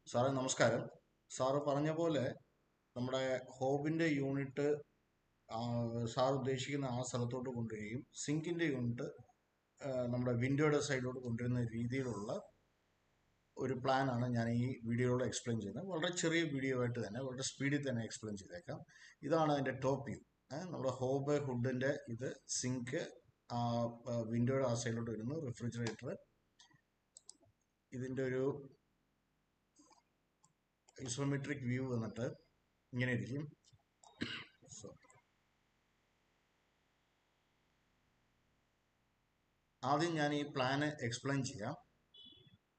സാറേ നമസ്കാരം. സാറ് പറഞ്ഞ പോലെ നമ്മുടെ ഹോബിന്റെ യൂണിറ്റ് സാർ ഉദ്ദേശിക്കുന്ന ആ സ്ഥലത്തോട്ട് കൊണ്ടുവരികയും സിങ്കിന്റെ യൂണിറ്റ് നമ്മുടെ വിൻഡോയുടെ സൈഡിലോട്ട് കൊണ്ടുവരുന്ന രീതിയിലുള്ള ഒരു പ്ലാനാണ് ഞാൻ ഈ വീഡിയോയിലൂടെ എക്സ്പ്ലെയിൻ ചെയ്യുന്നത്. വളരെ ചെറിയ വീഡിയോ ആയിട്ട് തന്നെ വളരെ സ്പീഡിൽ തന്നെ എക്സ്പ്ലെയിൻ ചെയ്തേക്കാം. ഇതാണ് അതിന്റെ ടോപ്പ് വ്യൂ. നമ്മുടെ ഹോബ് ഹുഡിന്റെ ഇത് സിങ്ക്, വിൻഡോയുടെ ആ സൈഡിലോട്ട് വരുന്നു, റെഫ്രിജറേറ്റർ. ഇതിന്റെ ഒരു ഐസോമെട്രിക് വ്യൂ വന്നിട്ട് ഇങ്ങനെ ഇരിക്കും. ആദ്യം ഞാൻ ഈ പ്ലാന് എക്സ്പ്ലെയിൻ ചെയ്യാം,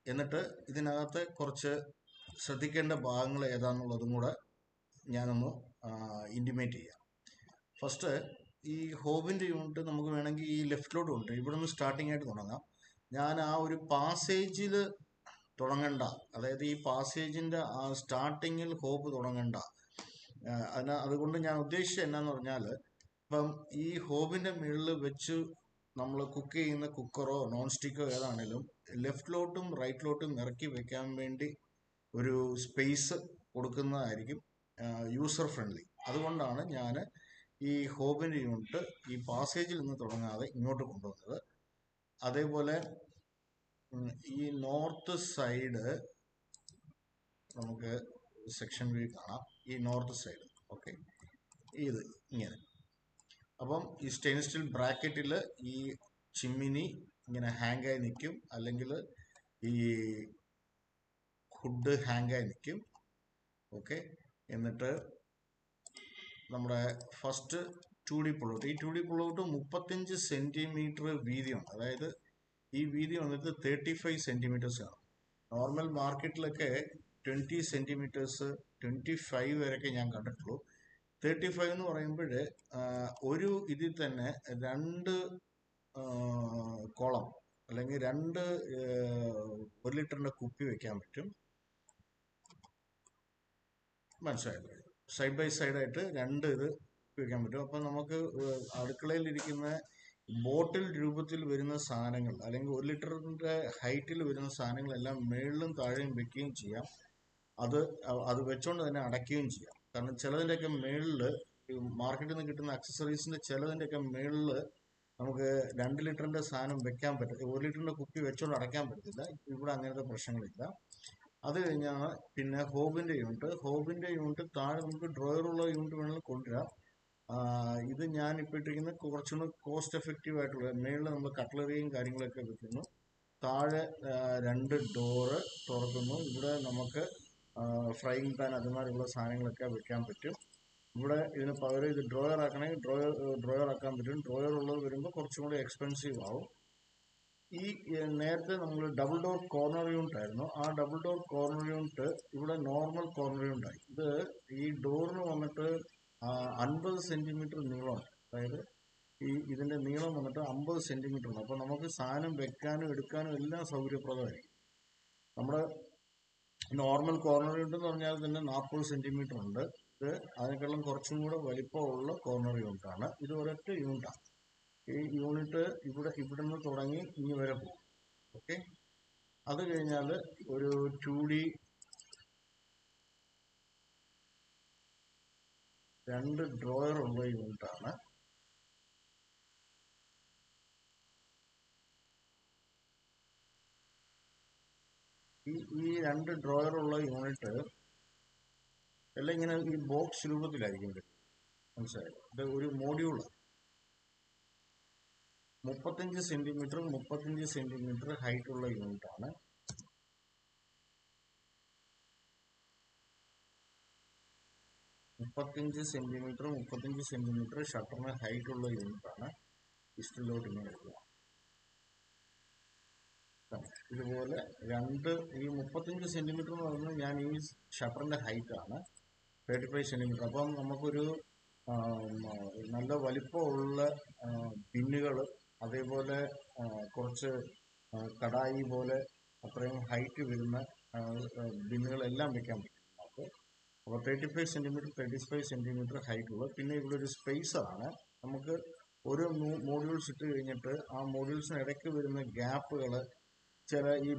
എന്നിട്ട് ഇതിനകത്ത് കുറച്ച് ശ്രദ്ധിക്കേണ്ട ഭാഗങ്ങൾ ഏതാണെന്നുള്ളതും കൂടെ ഞാനൊന്ന് ഇൻറ്റിമേറ്റ് ചെയ്യാം. ഫസ്റ്റ്, ഈ ഹോബിൻ്റെ യൂണിറ്റ് നമുക്ക് വേണമെങ്കിൽ ഈ ലെഫ്റ്റിലോട്ട് ഉണ്ട്, ഇവിടെ നിന്ന് സ്റ്റാർട്ടിംഗ് ആയിട്ട് തുടങ്ങാം. ഞാൻ ആ ഒരു പാസേജിൽ തുടങ്ങണ്ട, അതായത് ഈ പാസേജിൻ്റെ ആ സ്റ്റാർട്ടിങ്ങിൽ ഹോബ് തുടങ്ങണ്ട. അതുകൊണ്ട് ഞാൻ ഉദ്ദേശിച്ചത് എന്നാന്ന് പറഞ്ഞാൽ, ഇപ്പം ഈ ഹോബിൻ്റെ മുകളിൽ വെച്ച് നമ്മൾ കുക്ക് ചെയ്യുന്ന കുക്കറോ നോൺ സ്റ്റിക്കോ ഏതാണേലും ലെഫ്റ്റിലോട്ടും റൈറ്റിലോട്ടും ഇറക്കി വെക്കാൻ വേണ്ടി ഒരു സ്പേസ് കൊടുക്കുന്നതായിരിക്കും യൂസർ ഫ്രണ്ട്ലി. അതുകൊണ്ടാണ് ഞാൻ ഈ ഹോബിൻ്റെ യൂണിറ്റ് ഈ പാസേജിൽ നിന്ന് തുടങ്ങാതെ ഇങ്ങോട്ട് കൊണ്ടുവന്നത്. അതേപോലെ ഈ നോർത്ത് സൈഡ് നമുക്ക് സെക്ഷൻ വ്യൂ കാണാം. ഈ നോർത്ത് സൈഡ് ഓക്കെ, ഇത് ഇങ്ങനെ. അപ്പം ഈ സ്റ്റെയിൻലെസ് സ്റ്റീൽ ബ്രാക്കറ്റിൽ ഈ ചിമ്മിനി ഇങ്ങനെ ഹാങ്ങായി നിൽക്കും, അല്ലെങ്കിൽ ഈ ഹുഡ് ഹാങ്ങായി നിൽക്കും. ഓക്കെ, എന്നിട്ട് നമ്മുടെ ഫസ്റ്റ് 2D പുള്ളൗട്ട്, ഈ 2D പുള്ളൗട്ട് 35 സെൻറ്റിമീറ്റർ വീതിയുണ്ട്. അതായത് ഈ വീതി വന്നിട്ട് 35 സെൻറ്റിമീറ്റേഴ്സ് ആണ്. നോർമൽ മാർക്കറ്റിലൊക്കെ 20 സെൻറ്റിമീറ്റേഴ്സ് 25 വരെയൊക്കെ ഞാൻ കണ്ടിട്ടുള്ളൂ. 35 എന്ന് പറയുമ്പോൾ ഒരു ഇതിൽ തന്നെ 2 കോളം അല്ലെങ്കിൽ 2 1 ലിറ്ററിന്റെ കുപ്പി വെക്കാൻ പറ്റും. മനസ്സിലായല്ലോ? സൈഡ് ബൈ സൈഡായിട്ട് 2 ഇത് വെക്കാൻ പറ്റും. അപ്പം നമുക്ക് അടുക്കളയിലിരിക്കുന്ന ബോട്ടിൽ രൂപത്തിൽ വരുന്ന സാധനങ്ങൾ, അല്ലെങ്കിൽ 1 ലിറ്ററിന്റെ ഹൈറ്റിൽ വരുന്ന സാധനങ്ങളെല്ലാം മേളിലും താഴെയും വെക്കുകയും ചെയ്യാം. അത് വെച്ചോണ്ട് തന്നെ അടയ്ക്കുകയും ചെയ്യാം. കാരണം ചിലതിൻ്റെയൊക്കെ മേളിൽ, മാർക്കറ്റിൽ നിന്ന് കിട്ടുന്ന അക്സസറീസിന്റെ ചിലതിൻ്റെയൊക്കെ മേളിൽ നമുക്ക് 2 ലിറ്ററിന്റെ സാധനം വെക്കാൻ പറ്റും, 1 ലിറ്ററിന്റെ കുപ്പി വെച്ചോണ്ട് അടയ്ക്കാൻ പറ്റത്തില്ല. ഇവിടെ അങ്ങനത്തെ പ്രശ്നങ്ങളില്ല. അത് കഴിഞ്ഞാണ് പിന്നെ ഹോബിന്റെ യൂണിറ്റ് താഴെ നമുക്ക് ഡ്രോയറുള്ള യൂണിറ്റ് വേണമെങ്കിൽ കൊണ്ടുവരാം. ഇത് ഞാൻ ഇപ്പോൾ ഇട്ടിരിക്കുന്ന കുറച്ചുകൂടെ കോസ്റ്റ് എഫക്റ്റീവ് ആയിട്ടുള്ള, മേളിൽ നമ്മൾ കട്ട്ലറിയും കാര്യങ്ങളൊക്കെ വെക്കുന്നു, താഴെ 2 ഡോറ് തുറക്കുന്നു. ഇവിടെ നമുക്ക് ഫ്രൈയിങ് പാൻ അതുമാതിരിയുള്ള സാധനങ്ങളൊക്കെ വെക്കാൻ പറ്റും. ഇവിടെ ഇതിന് പകരം ഇത് ഡ്രോയർ ആക്കണമെങ്കിൽ ഡ്രോയർ ആക്കാൻ പറ്റും. ഡ്രോയർ ഉള്ളത് വരുമ്പോൾ കുറച്ചും കൂടി എക്സ്പെൻസീവ് ആവും. ഈ നേരത്തെ നമ്മൾ ഡബിൾ ഡോർ കോർണർ യൂണിറ്റ് ആയിരുന്നു. ആ ഡബിൾ ഡോർ കോർണർ യൂണിറ്റ് ഇവിടെ നോർമൽ കോർണർ യൂണിറ്റ് ആയി. ഇത് ഈ ഡോറിന് വന്നിട്ട് 50 സെന്റിമീറ്റർ നീളമുണ്ട്. അതായത് ഇതിന്റെ നീളം വന്നിട്ട് 50 സെന്റിമീറ്റർ ഉണ്ട്. അപ്പൊ നമുക്ക് സാധനം വെക്കാനും എടുക്കാനും എല്ലാം സൗകര്യപ്രദമായിരിക്കും. നമ്മുടെ നോർമൽ കോർണർ യൂണിറ്റ് എന്ന് പറഞ്ഞാൽ തന്നെ 40 സെന്റിമീറ്റർ ഉണ്ട്. ഇത് അതിനേക്കാളും കുറച്ചും കൂടെ വലിപ്പമുള്ള കോർണർ യൂണിറ്റ് ആണ്. ഇത് ഒരൊറ്റ യൂണിറ്റാണ്. ഈ യൂണിറ്റ് ഇവിടെ നിന്ന് തുടങ്ങി ഇനി വരെ പോകും. ഓക്കെ, അത് കഴിഞ്ഞാൽ ഒരു 2D 2 ഡ്രോയർ ഉള്ള യൂണിറ്റ് ആണ്. ഈ 2 ഡ്രോയർ ഉള്ള യൂണിറ്റ് എല്ലാം ഇങ്ങനെ ഈ ബോക്സ് രൂപത്തിലായിരിക്കും. മനസ്സിലായോ? ഇത് ഒരു മോഡ്യൂള് 35 സെന്റിമീറ്റർ ഹൈറ്റ് ഉള്ള യൂണിറ്റ് ആണ്. മുപ്പത്തഞ്ച് സെന്റിമീറ്റർ ഷട്ടറിന് ഹൈറ്റ് ഉള്ള യൂണിറ്റ് ആണ്. ഇസ്റ്റിലോട്ട് ഇങ്ങനെ എടുക്കുക. ഇതുപോലെ ഈ 35 സെന്റിമീറ്റർ എന്ന് പറയുന്നത് ഞാൻ ഈ ഷട്ടറിന്റെ ഹൈറ്റ് ആണ് 35 സെന്റിമീറ്റർ. അപ്പം നമുക്കൊരു നല്ല വലിപ്പമുള്ള പിന്നുകൾ, അതേപോലെ കുറച്ച് കടായി പോലെ അത്രയും ഹൈറ്റ് വരുന്ന ബിന്നുകളെല്ലാം വെക്കാൻ പറ്റും നമുക്ക്. അപ്പോൾ 35 സെന്റിമീറ്റർ ഹൈറ്റ് ഉള്ള, പിന്നെ ഇവിടെ ഒരു സ്പേസറാണ്. നമുക്ക് ഓരോ മോഡ്യൂൾസ് ഇട്ട് കഴിഞ്ഞിട്ട് ആ മോഡ്യൂൾസിന് ഇടയ്ക്ക് വരുന്ന ഗ്യാപ്പുകൾ, ചില ഈ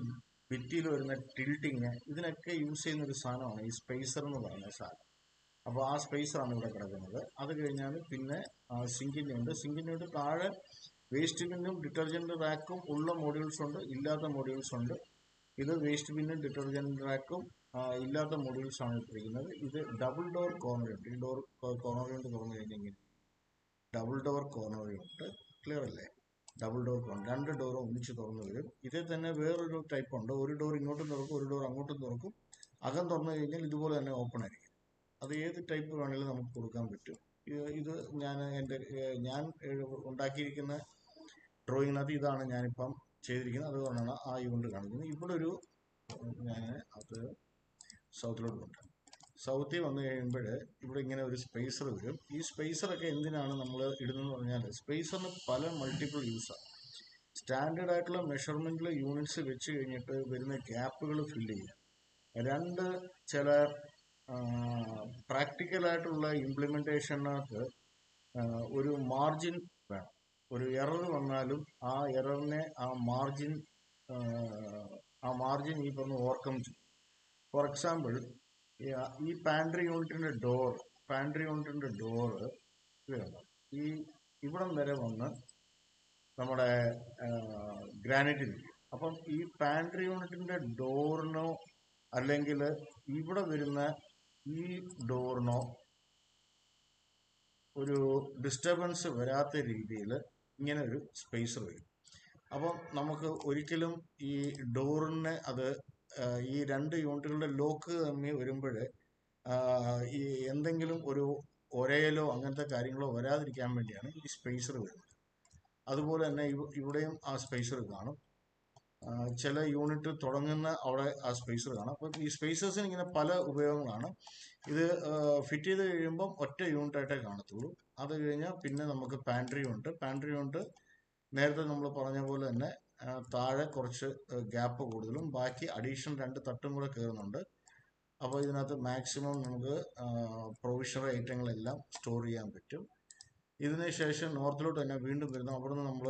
ഭിത്തിയിൽ വരുന്ന ടിൽറ്റിങ്, ഇതിനൊക്കെ യൂസ് ചെയ്യുന്ന ഒരു സാധനമാണ് ഈ സ്പേസർ എന്ന് പറയുന്ന സാധനം. അപ്പോൾ ആ സ്പേസറാണ് ഇവിടെ കിടക്കുന്നത്. അത് കഴിഞ്ഞാൽ പിന്നെ സിങ്കിൻ്റെ ഉണ്ട്. സിങ്കിൻ്റെ ഉണ്ട് താഴെ വേസ്റ്റ് ബിന്നും ഡിറ്റർജൻറ്റ് റാക്കും ഉള്ള മോഡ്യൂൾസ് ഉണ്ട്, ഇല്ലാത്ത മോഡ്യൂൾസ് ഉണ്ട്. ഇത് വേസ്റ്റ് ബിന്നും ഡിറ്റർജൻറ്റ് റാക്കും ഇല്ലാത്ത മോഡ്യൂൾസ് ആണ് ഇട്ടിരിക്കുന്നത്. ഇത് ഡബിൾ ഡോർ കോർണർ ഉണ്ട്. ഈ ഡോർ കോർണർ കൊണ്ട് തുറന്നു കഴിഞ്ഞെങ്കിൽ ഡബിൾ ഡോർ കോർണർ ഉണ്ട്. ക്ലിയർ അല്ലേ? ഡബിൾ ഡോർ കോർണർ, രണ്ട് ഡോറും ഒന്നിച്ച് തുറന്നു വരും. ഇതിൽ തന്നെ വേറൊരു ടൈപ്പ് ഉണ്ട്. ഒരു ഡോർ ഇങ്ങോട്ടും തുറക്കും, ഒരു ഡോർ അങ്ങോട്ടും തുറക്കും. അകം തുറന്നു കഴിഞ്ഞാൽ ഇതുപോലെ തന്നെ ഓപ്പൺ ആയിരിക്കും. അത് ഏത് ടൈപ്പ് വേണമെങ്കിലും നമുക്ക് കൊടുക്കാൻ പറ്റും. ഇത് ഞാൻ ഉണ്ടാക്കിയിരിക്കുന്ന ഡ്രോയിങ്ങിനകത്ത് ഇതാണ് ഞാനിപ്പം ചെയ്തിരിക്കുന്നത്. അതുകൊണ്ടാണ് ആ യൂണിറ്റ് കാണിക്കുന്നത്. ഇവിടെ ഒരു ഞാൻ അത് സൗത്തിലോട്ട് കൊണ്ടുവരാം. സൗത്തിൽ വന്നു കഴിയുമ്പോൾ ഇവിടെ ഇങ്ങനെ ഒരു സ്പേസർ വരും. ഈ സ്പേസറൊക്കെ എന്തിനാണ് നമ്മൾ ഇടുന്നതെന്ന് പറഞ്ഞാൽ, സ്പേസറിന് പല മൾട്ടിപ്പിൾ യൂസാണ്. സ്റ്റാൻഡേർഡ് ആയിട്ടുള്ള മെഷർമെൻറ്റിൽ യൂണിറ്റ്സ് വെച്ച് കഴിഞ്ഞിട്ട് വരുന്ന ഗ്യാപ്പുകൾ ഫില്ല് ചെയ്യുക. രണ്ട് ചില പ്രാക്ടിക്കലായിട്ടുള്ള ഇംപ്ലിമെൻറ്റേഷനകത്ത് ഒരു മാർജിൻ വേണം. ഒരു എറർ വന്നാലും ആ എററിനെ ആ മാർജിൻ ഈ പറഞ്ഞ് ഓവർകം ചെയ്യും. ഫോർ എക്സാമ്പിൾ, ഈ പാൻട്രി യൂണിറ്റിൻ്റെ ഡോറ് ഈ ഇവിടം വരെ വന്ന് നമ്മുടെ ഗ്രാനൈറ്റിൽ ഇരിക്കും. അപ്പം ഈ പാൻട്രി യൂണിറ്റിൻ്റെ ഡോറിനോ അല്ലെങ്കിൽ ഇവിടെ വരുന്ന ഈ ഡോറിനോ ഒരു ഡിസ്റ്റർബൻസ് വരാത്ത രീതിയിൽ ഇങ്ങനെ ഒരു സ്പേസർ വരും. അപ്പം നമുക്ക് ഒരിക്കലും ഈ ഡോറിനെ ഈ രണ്ട് യൂണിറ്റുകളുടെ ലോക്ക് തമ്മിൽ വരുമ്പോൾ ഈ എന്തെങ്കിലും ഒരു ഒരയലോ അങ്ങനത്തെ കാര്യങ്ങളോ വരാതിരിക്കാൻ വേണ്ടിയാണ് ഈ സ്പേസർ വരുന്നത്. അതുപോലെ തന്നെ ഇവിടെയും ആ സ്പേസർ കാണും. ചില യൂണിറ്റ് തുടങ്ങുന്ന അവിടെ ആ സ്പേസർ കാണാം. അപ്പം ഈ സ്പേസേഴ്സിന് ഇങ്ങനെ പല ഉപയോഗങ്ങളാണ്. ഇത് ഫിറ്റ് ചെയ്ത് കഴിയുമ്പം ഒറ്റ യൂണിറ്റായിട്ടേ കാണത്തുള്ളൂ. അത് കഴിഞ്ഞാൽ പിന്നെ നമുക്ക് പാൻട്രി യൂണിറ്റ് നേരത്തെ നമ്മൾ പറഞ്ഞ പോലെ തന്നെ താഴെ കുറച്ച് ഗ്യാപ്പ് കൂടുതലും, ബാക്കി അഡീഷണൽ 2 തട്ടും കൂടെ കയറുന്നുണ്ട്. അപ്പോൾ ഇതിനകത്ത് മാക്സിമം നമുക്ക് പ്രൊവിഷണൽ ഐറ്റങ്ങളെല്ലാം സ്റ്റോർ ചെയ്യാൻ പറ്റും. ഇതിന് ശേഷം നോർത്തിലോട്ട് തന്നെ വീണ്ടും വരുന്നു. അവിടെ നിന്ന് നമ്മൾ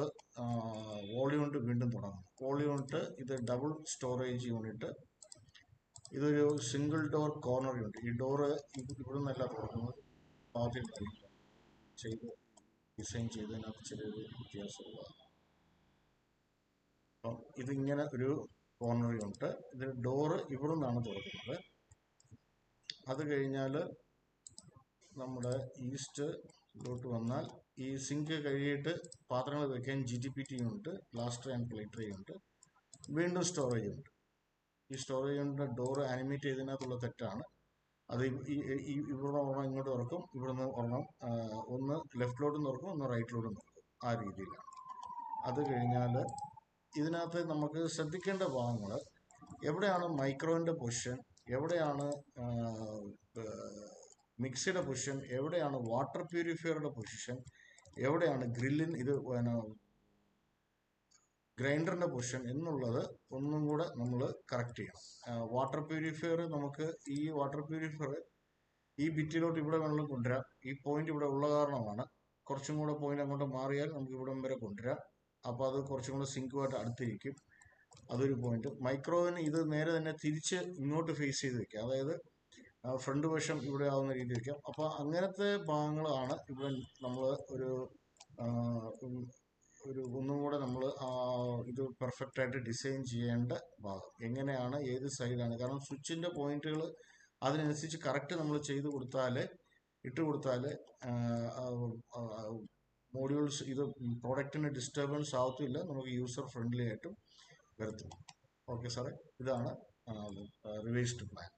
വോൾ യൂണിറ്റ് വീണ്ടും തുടങ്ങും. വോൾ യൂണിറ്റ് ഇത് ഡബിൾ സ്റ്റോറേജ് യൂണിറ്റ്. ഇതൊരു സിംഗിൾ ഡോർ കോർണർ യൂണിറ്റ്. ഈ ഡോറ് ഇവിടെ നിന്നല്ല തുറക്കുന്നത്, ആദ്യം ഡിസൈൻ ചെയ്തതിനകത്ത് ചെറിയൊരു വ്യത്യാസമുള്ളതാണ്. അപ്പം ഇതിങ്ങനെ ഒരു കോർണർ യൂണിറ്റ്. ഇത് ഡോറ് ഇവിടെ നിന്നാണ് തുറക്കുന്നത്. അത് കഴിഞ്ഞാൽ നമ്മുടെ ഈസ്റ്റിലോട്ട് വന്നാൽ ഈ സിങ്ക് കഴുകിയിട്ട് പാത്രങ്ങൾ വയ്ക്കാൻ GTPT unit, plaster and plater unit, വീണ്ടും സ്റ്റോറേജ് യൂണിറ്റ്. ഈ സ്റ്റോറേജ് യൂണിറ്റിൻ്റെ ഡോറ് ആനിമേറ്റ് ചെയ്തതിനകത്തുള്ള തെറ്റാണ്. അത് ഇവിടെ ഒരെണ്ണം ഇങ്ങോട്ട് തുറക്കും, ഇവിടുന്ന് ഒരെണ്ണം ഒന്ന് ലെഫ്റ്റിലോട്ടും തുറക്കും, ഒന്ന് റൈറ്റിലോട്ടും തുറക്കും. ആ രീതിയിലാണ്. അത് കഴിഞ്ഞാൽ ഇതിനകത്ത് നമുക്ക് ശ്രദ്ധിക്കേണ്ട ഭാഗങ്ങൾ, എവിടെയാണ് മൈക്രോവിൻ്റെ പൊസിഷൻ, എവിടെയാണ് മിക്സിയുടെ പൊസിഷൻ, എവിടെയാണ് വാട്ടർ പ്യൂരിഫയറുടെ പൊസിഷൻ, എവിടെയാണ് ഗ്രൈൻഡറിൻ്റെ പൊസിഷൻ എന്നുള്ളത് ഒന്നും കൂടെ നമ്മൾ കറക്റ്റ് ചെയ്യണം. വാട്ടർ പ്യൂരിഫയർ ഈ ഭിത്തിയിലോട്ട് ഇവിടെ വേണമെങ്കിലും കൊണ്ടുവരാം. ഈ പോയിന്റ് ഇവിടെ ഉള്ള കാരണമാണ്. കുറച്ചും കൂടെ പോയിന്റ് അങ്ങോട്ട് മാറിയാൽ നമുക്ക് ഇവിടം വരെ കൊണ്ടുവരാം. അപ്പോൾ അത് കുറച്ചും കൂടെ സിങ്കുമായിട്ട് അടുത്തിരിക്കും. അതൊരു പോയിന്റ്. മൈക്രോവേവിന് ഇത് നേരെ തന്നെ തിരിച്ച് ഇങ്ങോട്ട് ഫേസ് ചെയ്ത് വെക്കാം. അതായത് ഫ്രണ്ട് വശം ഇവിടെ ആവുന്ന രീതി വയ്ക്കാം. അപ്പോൾ അങ്ങനത്തെ ഭാഗങ്ങളാണ് ഇവിടെ നമ്മൾ ഒന്നും കൂടെ നമ്മൾ ഇത് പെർഫെക്റ്റ് ആയിട്ട് ഡിസൈൻ ചെയ്യേണ്ട ഭാഗം. എങ്ങനെയാണ്, ഏത് സൈഡാണ്, കാരണം സ്വിച്ചിൻ്റെ പോയിന്റുകൾ അതിനനുസരിച്ച് കറക്റ്റ് നമ്മൾ ഇട്ട് കൊടുത്താൽ മോഡ്യൂൾസ് ഇത് പ്രോഡക്റ്റിന് ഡിസ്റ്റർബൻസ് ആവത്തില്ല, നമുക്ക് യൂസർ ഫ്രണ്ട്ലി ആയിട്ടും വരത്തുള്ളൂ. ഓക്കെ സാറേ, ഇതാണ് റിവൈസ്ഡ് പ്ലാൻ.